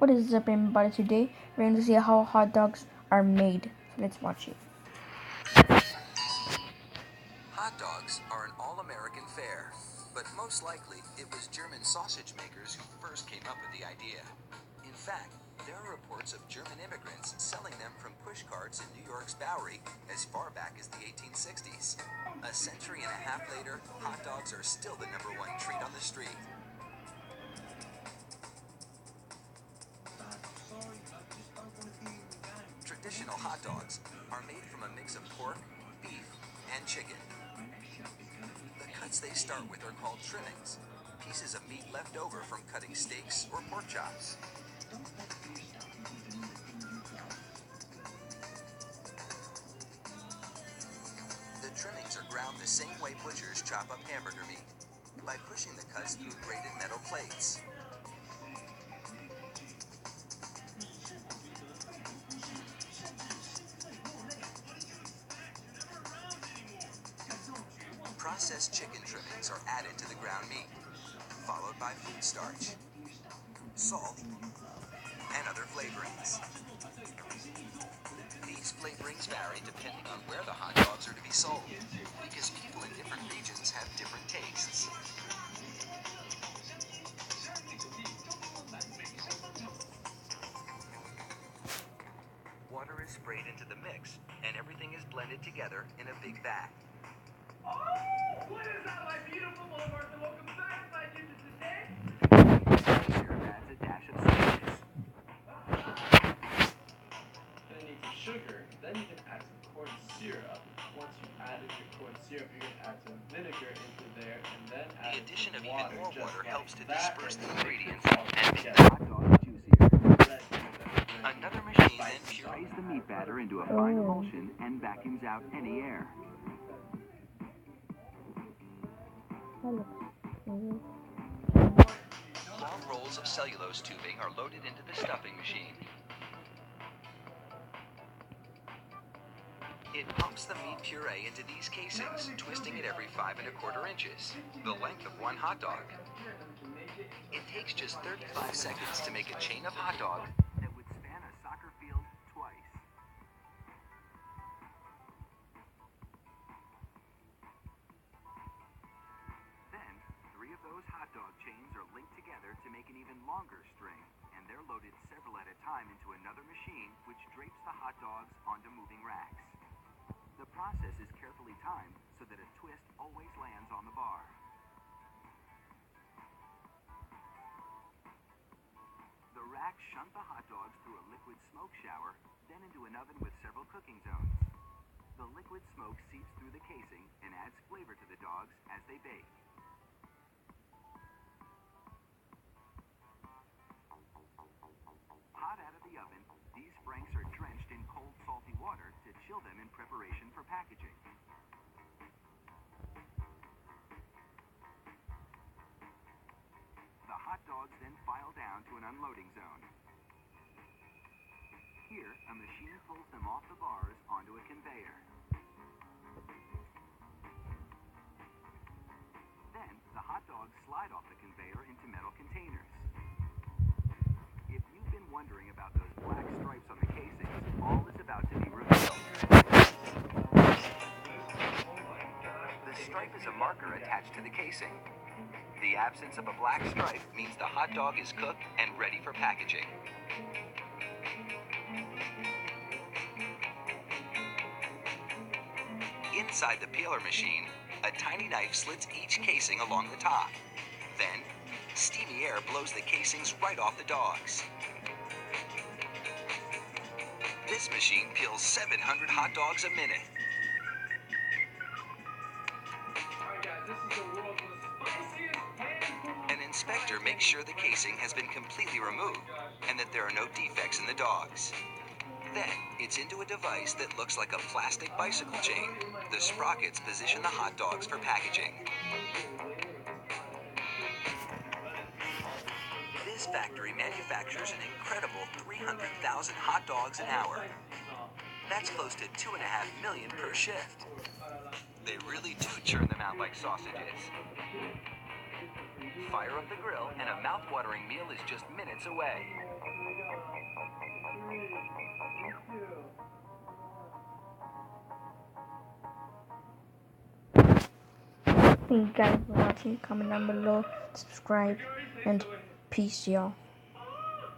What is Supreme about it today? We're going to see how hot dogs are made. So let's watch it. Hot dogs are an all-American fare, but most likely it was German sausage makers who first came up with the idea. In fact, there are reports of German immigrants selling them from push carts in New York's Bowery as far back as the 1860s. A century and a half later, hot dogs are still the #1 treat on the street. Traditional hot dogs are made from a mix of pork, beef, and chicken. The cuts they start with are called trimmings, pieces of meat left over from cutting steaks or pork chops. The trimmings are ground the same way butchers chop up hamburger meat, by pushing the cuts through braided metal plates. Processed chicken trimmings are added to the ground meat, followed by food starch, salt, and other flavorings. These flavorings vary depending on where the hot dogs are to be sold, because people in different regions have different tastes. Water is sprayed into the mix, and everything is blended together in a big vat. Oh, what is that, my beautiful Walmart? Welcome back, my Jesus today. Syrup adds a dash of sweetness. Then you need some sugar. Then you can add some corn syrup. Once you've added your corn syrup, you're going to add some vinegar into there, and then add The addition of water, even more just water like helps to that, disperse the and ingredients mix it all and make the together. hot dog juicier. Another machine then purees the meat batter into a fine emulsion and vacuums out any air. Long rolls of cellulose tubing are loaded into the stuffing machine. It pumps the meat puree into these casings, twisting it every 5 1/4 inches, the length of one hot dog. It takes just 35 seconds to make a chain of hot dog that would span a soccer field twice. Then, 3 of those hot dog chains are linked together to make an even longer string, and they're loaded several at a time into another machine which drapes the hot dogs onto moving racks. The process is carefully timed so that a twist always lands on the bar. The racks shunt the hot dogs through a liquid smoke shower, then into an oven with several cooking zones. The liquid smoke seeps through the casing and adds flavor to the dogs as they bake. Hot out of the oven, these franks are drenched in cold, salty water to chill them in preparation for packaging. The hot dogs then file down to an unloading zone. Here, a machine pulls them off the bars onto a conveyor. Then, the hot dogs slide off the conveyor into metal containers. If you've been wondering about those black stripes on the casings, all is about to be revealed. The stripe is a marker attached to the casing. The absence of a black stripe means the hot dog is cooked and ready for packaging. Inside the peeler machine, a tiny knife slits each casing along the top. Then, steamy air blows the casings right off the dogs. This machine peels 700 hot dogs a minute. Alright, guys, this is the world's most spiciest An inspector makes sure the casing has been completely removed and that there are no defects in the dogs. Then, it's into a device that looks like a plastic bicycle chain. The sprockets position the hot dogs for packaging. This factory manufactures an incredible 300,000 hot dogs an hour. That's close to 2.5 million per shift. They really do churn them out like sausages. Fire up the grill and a mouth-watering meal is just minutes away. Thank you guys for watching. Comment down below, subscribe, and peace, y'all.